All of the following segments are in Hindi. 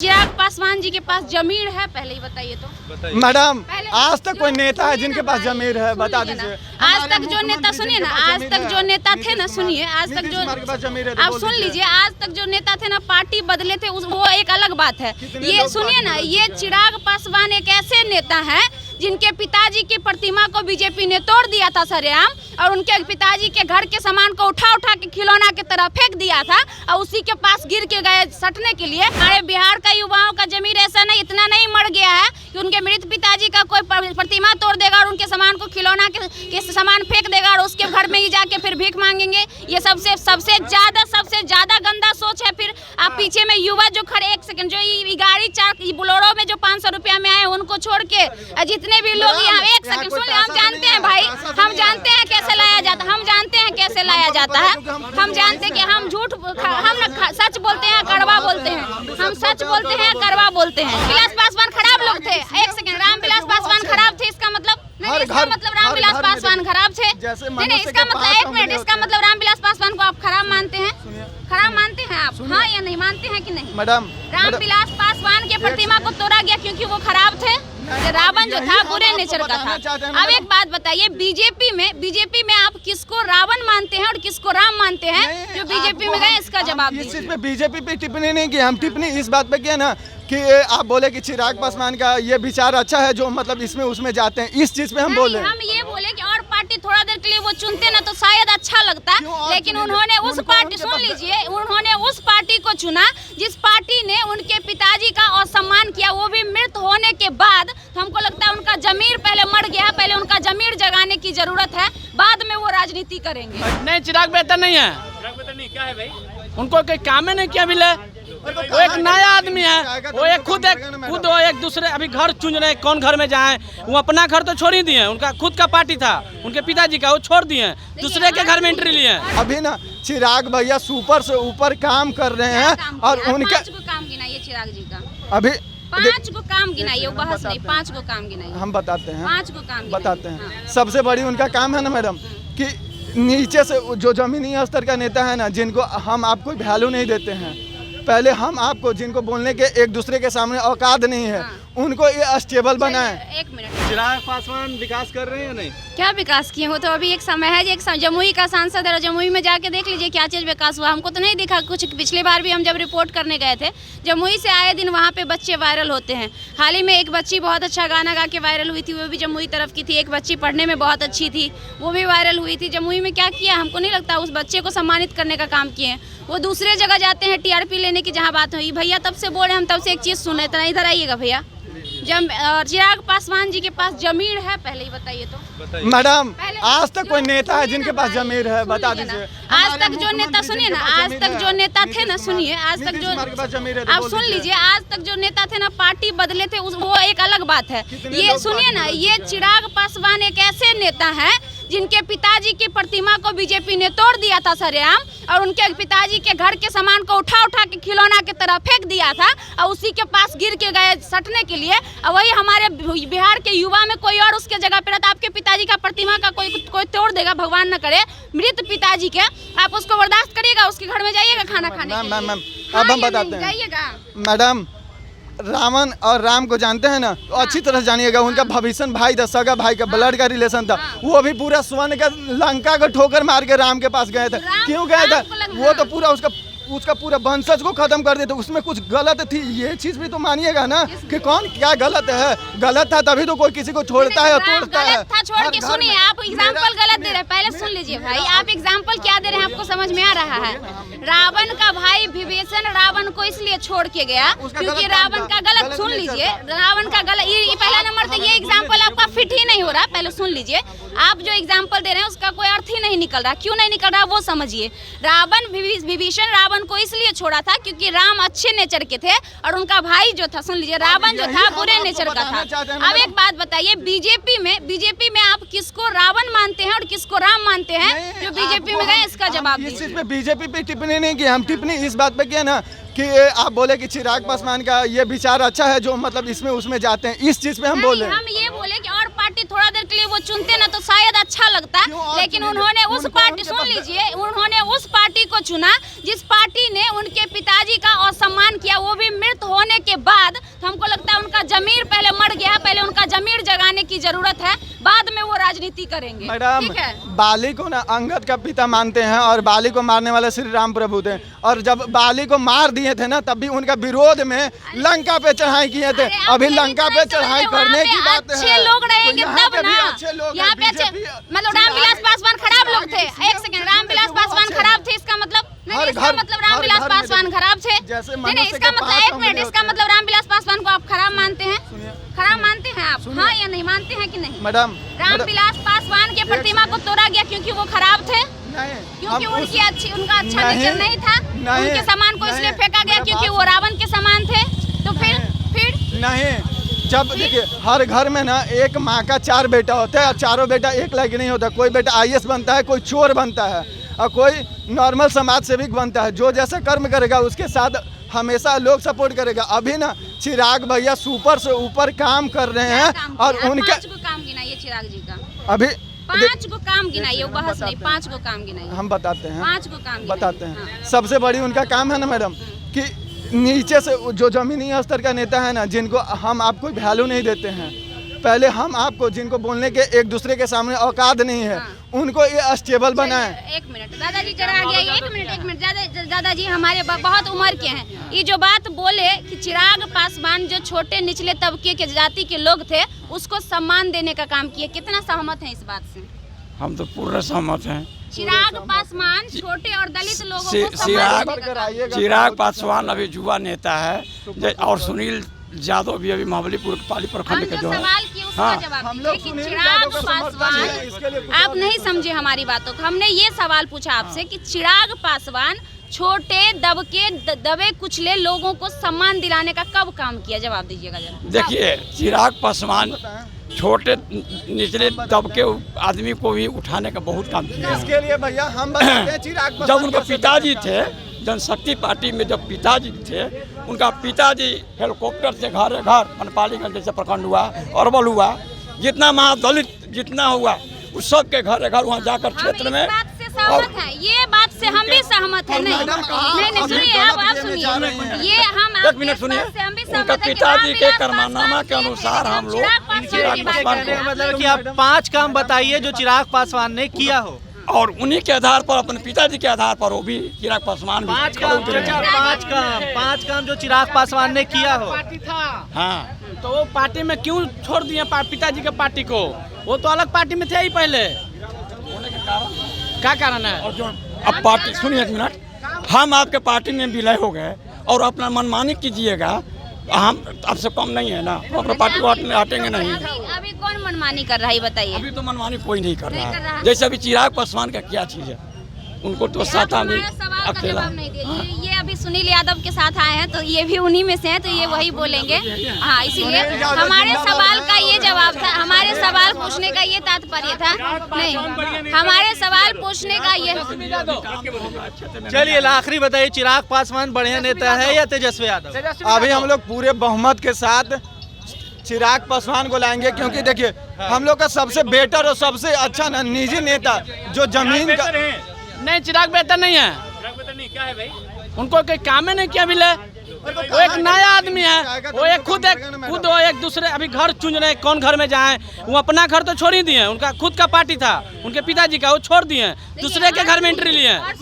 चिराग पासवान जी के पास जमीन है, पहले ही बताइए तो। मैडम आज तक कोई नेता है जिनके पास जमीन है, बता दीजिए। आज तक जो नेता, सुनिए ना, आज तक जो नेता थे ना, सुनिए, आज तक जो आप सुन लीजिए, आज तक जो नेता थे ना, पार्टी बदले थे, वो एक अलग बात है। ये सुनिए ना, ये चिराग पासवान एक ऐसे नेता है जिनके पिताजी की प्रतिमा को बीजेपी ने तोड़ दिया था सरेआम, और उनके पिताजी के घर के सामान को उठा उठा के खिलौना की तरह फेंक दिया था, और उसी के पास गिर के गए सटने के लिए। हमारे बिहार का युवाओं का जमीर ऐसा नहीं, इतना नहीं मर गया है कि उनके मृत पिताजी का कोई प्रतिमा तोड़ देगा और उनके सामान को खिलौना के सामान फेंक देगा और उसके घर में ही जाके फिर भीख मांगेंगे। ये सबसे ज्यादा गंदा सोच है। फिर आप पीछे में युवा जो खड़े, एक सेकंड, जो ये गाड़ी चार बोलेरो में जो 500 रुपया में आए उनको छोड़ के जितने भी लोग यहाँ, एक सेकंड सुन, हम जानते हैं भाई, हम जानते हैं कैसे लाया जाता है, हम जानते हैं कैसे लाया जाता है, हम जानते हैं कि हम झूठ, हम सच बोलते हैं, कड़वा बोलते हैं, हम सच बोलते हैं, कड़वा बोलते हैं। रामविलास पासवान खराब लोग थे, एक सेकंड, रामविलास पासवान खराब थे, इसका मतलब नहीं, इसका मतलब रामविलास पासवान खराब थे नहीं, इसका मतलब, एक मिनट, इसका मतलब रामविलास पासवान को आप खराब मानते हैं? खराब मानते हैं आप? हाँ या नहीं मानते हैं कि नहीं? मैडम रामविलास पासवान के प्रतिमा को तोड़ा गया क्योंकि वो खराब थे। रावण जो था बुरे नेचर का था। अब एक बात बताइए, बीजेपी में आप किसको रावण मानते हैं और किसको राम मानते हैं? जो बीजेपी में गए इसका जवाब दीजिए। इस चीज पे बीजेपी पे टिप्पणी नहीं की, हम टिप्पणी इस बात पे किया ना कि आप बोले कि चिराग पासवान का ये विचार अच्छा है, जो मतलब इसमें उसमें जाते हैं, इस चीज पे हम बोले। हम ये बोले कि और पार्टी थोड़ा देर के लिए वो चुनते ना तो शायद अच्छा लगता, लेकिन उन्होंने उस पार्टी, सुन लीजिए, उन्होंने उस पार्टी को चुना जिस पार्टी ने उनके पिताजी का असम्मान किया, वो भी मृत होने के बाद। तो हमको लगता है उनका जमीर पहले मर गया, पहले उनका जमीर जगाने की जरूरत है, बाद में वो राजनीति करेंगे। नहीं, चिराग बेहतर नहीं है। चिराग बेहतर नहीं, क्या है भाई? उनको कोई काम नहीं किया मिले। वो एक नया आदमी है, वो खुद एक दूसरे अभी घर चुन रहे, कौन घर में जाए। वो अपना घर तो छोड़ ही दिए, उनका खुद का पार्टी था उनके पिताजी का, वो छोड़ दिए, दूसरे के घर में एंट्री लिए। अभी ना चिराग भैया सुपर से ऊपर काम कर रहे हैं और उनका 5 को काम गिनाइए चिराग जी का, अभी 5 को काम गिनाइए, वो बहस नहीं, 5 को काम गिनाइए। हम बताते हैं, 5 को काम बताते हैं। सबसे बड़ी उनका काम है ना मैडम कि नीचे से जो जमीनी स्तर का नेता है ना, जिनको हम आपको वैल्यू नहीं देते हैं, पहले हम आपको, जिनको बोलने के एक दूसरे के सामने औकात नहीं है, उनको ये स्टेबल बनाए। एक मिनट, चिराग पासवान विकास कर रहे हैं या नहीं? क्या विकास किए हो? तो अभी एक समय है, एक जमुई का सांसद है, जमुई में जाके देख लीजिए क्या चीज़ विकास हुआ। हमको तो नहीं दिखा कुछ। पिछली बार भी हम जब रिपोर्ट करने गए थे, जमुई से आए दिन वहाँ पे बच्चे वायरल होते हैं। हाल ही में एक बच्ची बहुत अच्छा गाना गा के वायरल हुई थी, वो भी जमुई तरफ की थी। एक बच्ची पढ़ने में बहुत अच्छी थी, वो भी वायरल हुई थी। जमुई में क्या किया, हमको नहीं लगता उस बच्चे को सम्मानित करने का काम किए हैं। वो दूसरे जगह जाते हैं टीआरपी लेने की, जहाँ बात हुई। भैया तब से बोल रहे, हम तब से एक चीज़ सुने, तो इधर आइएगा भैया। चिराग पासवान जी के पास जमीन है, पहले ही बताइए तो। मैडम आज तक कोई नेता है जिनके पास जमीन है, बता दीजिए। आज तक जो नेता, सुनिए ना, आज तक जो नेता थे ना, सुनिए, आज तक जो आप सुन लीजिए, आज तक जो नेता थे ना, पार्टी बदले थे, वो एक अलग बात है। ये सुनिए ना, ये चिराग पासवान एक ऐसे नेता है जिनके पिताजी की प्रतिमा को बीजेपी ने तोड़ दिया था सरेआम, और उनके पिताजी के घर के सामान को उठा उठा के खिलौना की तरह फेंक दिया था, और उसी के पास गिर के गए सटने के लिए। और वही हमारे बिहार के युवा में कोई और उसके जगह पे रहता, आपके पिताजी का प्रतिमा का कोई तोड़ देगा, भगवान न करे, मृत पिताजी के, आप उसको बर्दाश्त करिएगा? उसके घर में जाइएगा खाना खाने? मैम अब हम बताते हैं। जाइएगा मैडम, रावण और राम को जानते हैं ना, तो अच्छी तरह जानिएगा। उनका भविष्य भाई था, सगा भाई का ब्लड का रिलेशन था। वो भी पूरा स्वर्ण का लंका को ठोकर मार के राम के पास गए थे। क्यों गए थे? वो तो पूरा उसका पूरा वंशज को खत्म कर देते। उसमें कुछ गलत थी, ये चीज भी तो मानिएगा ना कि कौन क्या गलत है। गलत था तभी तो कोई किसी को छोड़ता है, तोड़ता है। गलत था, छोड़ के सुनिए, आप एग्जाम्पल गलत दे रहे हैं। पहले सुन लीजिए भाई, आप एग्जाम्पल क्या दे रहे हैं, आपको समझ में आ रहा है? रावण का भाई विभीषण रावण को इसलिए छोड़ के गया क्योंकि रावण का गलत, सुन लीजिए, रावण का गलत, ये पहला नंबर तो ये एग्जाम्पल आपका फिट ही नहीं हो रहा। पहले सुन लीजिए, आप जो एग्जाम्पल दे रहे हैं उसका कोई अर्थ ही नहीं निकल रहा। क्यों नहीं निकल रहा वो समझिए। रावण विभीषण रावण को इसलिए छोड़ा था क्योंकि राम अच्छे नेचर के थे, और उनका भाई जो था, सुन लीजिए, रावण जो था बुरे नेचर का था। अब एक बात बताइए, बीजेपी में आप किसको रावण मानते हैं और किसको राम मानते हैं? जो बीजेपी में गए इसका जवाब दीजिए। इस चीज पे बीजेपी पे टिप्पणी नहीं की, हम टिप्पणी इस बात पे किया ना कि आप बोले कि चिराग पासवान का ये विचार अच्छा है, जो मतलब इसमें उसमें जाते हैं, इस चीज पे हम बोले। हम ये बोले कि और पार्टी थोड़ा देर के लिए वो चुनते ना तो शायद अच्छा लगता, लेकिन उन्होंने उस पार्टी, सुन लीजिए, उन्होंने उस पार्टी को चुना जिस पार्टी ने उनके पिताजी का असम्मान किया, वो भी मृत होने के बाद। तो हमको लगता है उनका जमीर पहले मर गया है, पहले उनका जमीर जगाने की जरूरत है, बाद में वो राजनीति करेंगे। मैडम, ठीक है, बाली को ना अंगद का पिता मानते हैं और बाली को मारने वाले श्री राम प्रभु थे, और जब बाली को मार दिए थे ना तब भी उनका विरोध में लंका पे चढ़ाई किए थे। अभी लंका पे चढ़ाई करने की बात है, अच्छे लोग रहेंगे तब ना। यहाँ पे अच्छे, मतलब रामविलास पासवान खराब लोग थे। एक सेकंड, रामविलास पासवान खराब थे इसका मतलब नहीं, इसका मतलब रामविलास पासवान खराब थे नहीं, इसका मतलब एक मिनट, इसका मतलब रामविलास पासवान को आप खराब मानते हैं? खराब मानते हैं आप? हाँ या नहीं मानते हैं कि नहीं? मैडम, रामविलास पासवान के प्रतिमा को तोड़ा गया क्योंकि वो खराब थे, क्योंकि उनका अच्छा नेचर नहीं था, उनके सामान को इसलिए फेंका गया क्योंकि वो रावण के समान थे। तो फिर नहीं, जब देखिए हर घर में ना एक माँ का 4 बेटा होता है और चारों बेटा एक लायक नहीं होता। कोई बेटा IAS बनता है, कोई चोर बनता है और कोई नॉर्मल समाज सेविक बनता है। जो जैसा कर्म करेगा उसके साथ हमेशा लोग सपोर्ट करेगा। अभी ना चिराग भैया सुपर से ऊपर काम कर रहे हैं और उनके 5 को काम गिनाइए चिराग जी का, अभी 5 को काम गिनाइए, वो बहस नहीं, 5 को काम गिनाइए। हम बताते हैं, 5 को काम बताते हैं। हाँ। सबसे बड़ी उनका काम है ना मैडम कि नीचे से जो जमीनी स्तर का नेता है ना, जिनको हम आपको वैल्यू नहीं देते हैं, पहले हम आपको जिनको बोलने के एक दूसरे के सामने औकात नहीं है, उनको ये स्टेबल बनाएं। एक मिनट दादाजी जरा आ गया, एक मिनट दादाजी हमारे बहुत उम्र के हैं। ये जो बात बोले कि चिराग पासवान जो छोटे निचले तबके के जाति के लोग थे उसको सम्मान देने का काम किए, कितना सहमत है इस बात से? हम तो पूरा सहमत हैं। चिराग पासवान छोटे और दलित लोगों को सम्मान देने का काम। चिराग पासवान अभी युवा नेता है और सुनील यादव भी अभी महाबलीपुर पाली प्रखंड के जो है। सवाल किए उसका जवाब दीजिए कि चिराग पासवान, आप नहीं समझे हमारी बातों को। हमने ये सवाल पूछा आपसे कि चिराग पासवान छोटे दबे कुचले लोगों को सम्मान दिलाने का कब काम किया, जवाब दीजिएगा जरा। देखिए, चिराग पासवान छोटे निचले तबके आदमी को भी उठाने का बहुत काम किया है। इसके लिए भैया हम बताते हैं चिराग जब पासवान उनके पिताजी थे जनशक्ति पार्टी में, जब पिताजी थे, उनका पिताजी हेलीकॉप्टर से घर घर मनपालीगंज जैसे प्रखंड हुआ, अरवल हुआ, जितना महादलित जितना हुआ उस सब के घर घर वहाँ जाकर क्षेत्र में। ये बात से हम भी सहमत है। नहीं सुनिए, आप सुनिए, ये हम एक मिनट सुनिए। उनका पिताजी के कर्मनामा के अनुसार हम लोग चिराग पासवान को, मतलब कि आप 5 काम बताइए जो चिराग पासवान ने किया हो, और उन्हीं के आधार पर, अपने पिताजी के आधार पर वो भी चिराग पासवान भी 5 काम जो चिराग पासवान ने किया हो। हाँ, तो वो पार्टी में क्यों छोड़ दिए पिताजी के पार्टी को? वो तो अलग पार्टी में थे ही पहले। क्या कारण है? और जो अब पार्टी, सुनिए एक मिनट, हम आपके पार्टी में विलय हो गए और अपना मनमानी कीजिएगा, हम आपसे कम नहीं है ना, अपने पार्टी को हटेंगे नहीं। अभी कौन मनमानी कर रहा है बताइए? अभी तो मनमानी कोई नहीं कर रहा है। जैसे अभी चिराग पासवान का क्या चीज़ है, उनको तो साथा में अकेला। ये अभी सुनील यादव के साथ आए हैं तो ये भी उन्हीं में से हैं, तो ये वही बोलेंगे। हाँ, इसीलिए हमारे सवाल का ये जवाब था, हमारे सवाल पूछने का ये तात्पर्य था। नहीं, हमारे सवाल पूछने का ये। चलिए आखिरी बताइए, चिराग पासवान बढ़िया नेता है या तेजस्वी यादव? अभी हम लोग पूरे बहुमत के साथ चिराग पासवान को लाएंगे, क्योंकि देखिए हम लोग का सबसे बेटर और सबसे अच्छा ना निजी नेता जो जमीन का। नहीं, चिराग बेहतर नहीं है। क्या है भाई? उनको कोई काम ही नहीं किया मिले। वो एक नया आदमी है, वो खुद एक दूसरे अभी घर चुन रहे हैं, कौन घर में जाए। वो अपना घर तो छोड़ ही दिए, उनका खुद का पार्टी था उनके पिताजी का, वो छोड़ दिए, दूसरे के घर में एंट्री लिए। और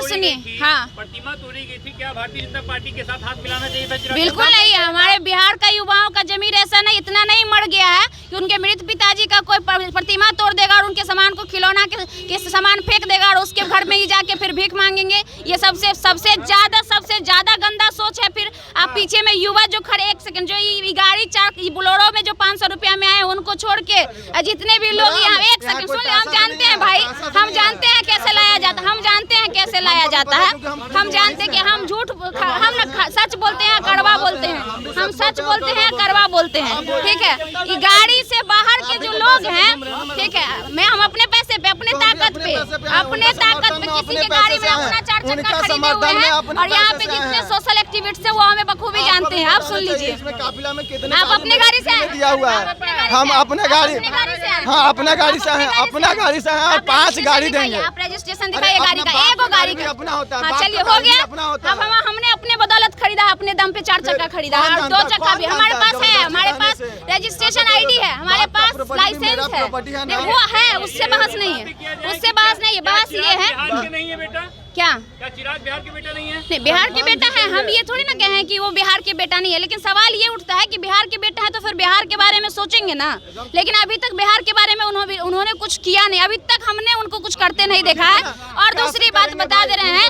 सुनिए, हाँ, प्रतिमा तोड़ी गई थी, क्या भारतीय जनता पार्टी के साथ हाथ मिलाना चाहिए था? बिल्कुल नहीं। हमारे बिहार का युवाओं का जमीर ऐसा नहीं, इतना नहीं मर गया है कि उनके मृत पिताजी का कोई प्रतिमा तोड़ देगा और उनके सामान को, खिलौना के सामान फेंक देगा और उसके घर में ही जाके फिर भीख मांगेंगे। ये सबसे ज्यादा गंदा सोच है। फिर आप पीछे में युवा जो खड़े, एक सेकंड, जो ये गाड़ी बोलेरो में जो 500 रुपया में आए उनको छोड़ के जितने भी लोग यहाँ, एक सेकंड सुन, हम जानते हैं भाई, हम जानते हैं कैसे लाया जाता है, हम जानते हैं कैसे लाया जाता है, हम जानते हैं कि हम झूठ, हम सच बोलते हैं, कड़वा बोलते हैं, हम सच बोलते हैं, कड़वा बोलते हैं, ठीक है। ये गाड़ी से बाहर के जो लोग हैं, ठीक है, हम अपने पैसे पे, अपने ताकत ताकत पे किसी के गाड़ी में अपना 4 चक्का खरीदे हुए हैं और यहाँ पे जितने सोशल एक्टिविस्ट है वो हमें बखूबी जानते हैं। आप सुन लीजिए, काफिला में कितने आप अपने गाड़ी से आए? दिया हुआ है, हम अपने गाड़ी, हाँ अपना गाड़ी से हैं, अपना गाड़ी से हैं और 5 गाड़ी देंगे। आप रजिस्ट्रेशन दिखाइए गाड़ी का, एगो गाड़ी का अपना होता है। हाँ चलिए हो गया। अब हमने अपने बदौलत खरीदा, अपने दम पे 4 चक्का खरीदा और 2 चक्का भी हमारे पास है, हमारे पास रजिस्ट्रेशन आईडी है, हमारे पास लाइसेंस है, वो है, उससे बहस नहीं है, उससे बहस नहीं है। बहस ये है बिहार के नहीं है बेटा, क्या चिराग बिहार के बेटा नहीं है? नहीं, बिहार के बेटा है, हम ये थोड़ी ना कहें कि वो बिहार के बेटा नहीं है, लेकिन सवाल ये उठता है कि बिहार के बेटा है तो फिर बिहार के बारे में सोचेंगे ना। लेकिन अभी तक बिहार के बारे में उन्होंने कुछ किया नहीं, अभी तक हमने उनको कुछ करते नहीं देखा है। और दूसरी बात बता दे रहे हैं,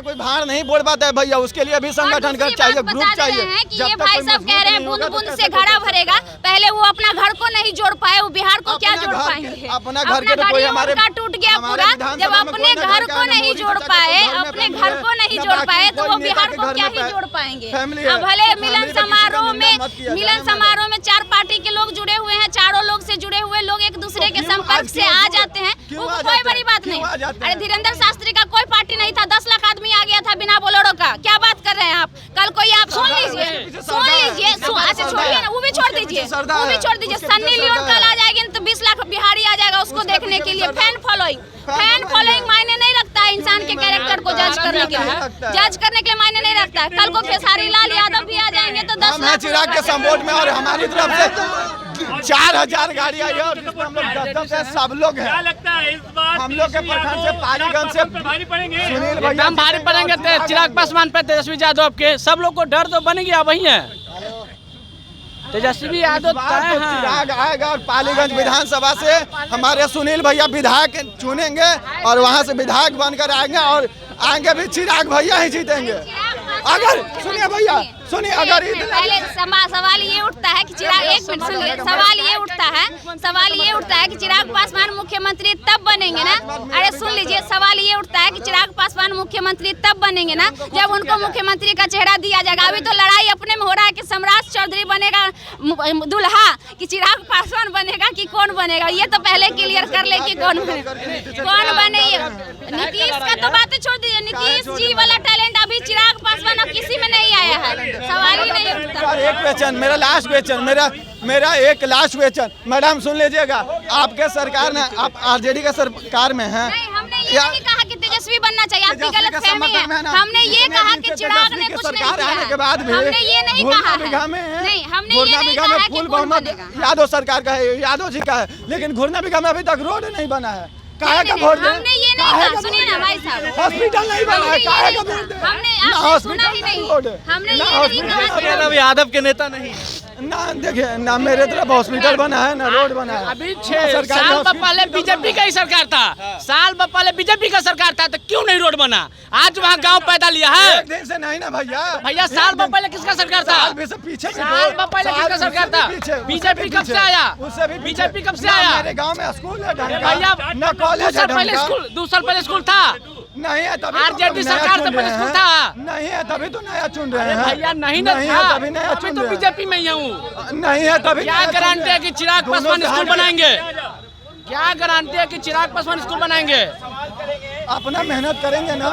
कोई भार नहीं बोल पाता है भैया, उसके लिए भी संगठन का चाहिए, ग्रुप चाहिए। कि ये भाई साहब कह रहे हैं बूंद बूंद से घड़ा भरेगा, पहले वो अपना घर को नहीं जोड़ पाए, वो बिहार को क्या जोड़ पाएंगे? अपना घर के तो कोई हमारे टूट गया पूरा, जब अपने घर को नहीं जोड़ पाए, अपने घर को नहीं जोड़ पाए तो वो बिहार को क्या ही जोड़ पाएंगे? अब भले मिलन समारोह में 4 पार्टी के लोग जुड़े हुए हैं, चारों लोग से जुड़े हुए लोग एक दूसरे के संपर्क से आ जाते हैं, वो कोई बड़ी बात नहीं। अरे धीरेन्द्र शास्त्री का कोई पार्टी नहीं था, 10 लाख आदमी आ गया था बिना बोलेरो का, क्या बात कर रहे हैं आप? कल कोई आप सुन लीजिए, अच्छा छोड़िए ना, वो भी छोड़ दीजिए, सन्नी लियोन कल आ जाएगी तो 20 लाख बिहारी आ जाएगा उसको देखने के लिए। फैन फॉलोइंग मायने नहीं रखता है इंसान के कैरेक्टर को जज करने के लिए मायने नहीं रखता है। कल को खेसारी लाल यादव भी आ जाएंगे तो 10 लाख चिराग के सपोर्ट में और हमारी तरफ से 4000 गाड़ी आई है और जिसमें हम लोग 10 से सब लोग हैं। क्या लगता है इस बार हम लोग के प्रखंड से पालीगंज से भारी पड़ेंगे? सुनील भैया एकदम भारी पड़ेंगे चिराग पासवान पे, तेजस्वी यादव के। सब लोग को डर तो बन गया, वही है तेजस्वी यादव चिराग आएगा और पालीगंज विधानसभा से हमारे सुनील भैया विधायक चुनेंगे और वहां से विधायक बनकर आएंगे और आगे भी चिराग भैया ही जीतेंगे। अगर सुनिए भैया सुनिए, अगर पहले सवाल ये उठता है कि चिराग, एक मिनट सुनिए, सवाल ये उठता है कि चिराग पासवान मुख्यमंत्री तब बनेंगे ना। अरे सुन लीजिए, सवाल ये उठता है कि चिराग पासवान मुख्यमंत्री तब बनेंगे ना जब उनको मुख्यमंत्री का चेहरा दिया जाएगा। अभी तो लड़ाई अपने में हो रहा है कि सम्राट चौधरी बनेगा दुल्हा कि चिराग पासवान बनेगा कि कौन बनेगा, ये तो पहले क्लियर कर ले कि कौन बने। नीतीश का तो बातें छोड़ दीजिए, नीतीश जी वाला टैलेंट अभी चिराग पासवान अब किसी में नहीं आया है, सवाल ही नहीं उठता। एक क्वेश्चन, मेरा लास्ट क्वेश्चन, मेरा एक लास्ट क्वेश्चन, मैडम सुन लीजिएगा। आपके सरकार ने, आप आरजेडी का सरकार में हैं, हमने ये नहीं कहा कि तेजस्वी बनना चाहिए, आपकी गलतफहमी है। हमने ये कहा कि चिराग ने कुछ नहीं किया, आने के बाद भी हमने ये नहीं कहा है, नहीं हमने ये नहीं कहा है कि कौन बनेगा। यादव सरकार का है, यादव जी का है, लेकिन घुरना बिघा में अभी तक रोड नहीं बना है। काहे का वोट दें? हमने ये नहीं कहा, सुनिए ना भाई साहब, हॉस्पिटल नहीं बना है, काहे का वोट दें? हमने आपने सुना ही नहीं, हमने ये नहीं कहा अब यादव के नेता नहीं ना। देखिए ना, मेरे तरफ हॉस्पिटल बना है ना रोड बना है। अभी 6 साल पहले बीजेपी का ही सरकार था, बीजेपी का सरकार था, तो क्यों नहीं रोड बना? आज वहाँ गांव पैदा लिया है। एक दिन से नहीं ना भैया, साल पहले किसका सरकार था? साल पीछे साल पहले किसका सरकार था? बीजेपी कब से आया? बीजेपी कब से आया? मेरे गांव में स्कूल है भैया, ना कॉलेज है, 2 साल पहले स्कूल था, नहीं है तभी आरजेडी सरकार से पहले स्कूल था, नहीं है तभी तो नया चुन रहे हैं भैया। नहीं था, तभी नया चुन तो रहे हैं। बीजेपी में ही हूँ। नहीं है तभी क्या गारंटी है कि चिराग पासवान स्कूल बनाएंगे? क्या गारंटी है कि चिराग पासवान स्कूल बनाएंगे? अपना मेहनत करेंगे ना।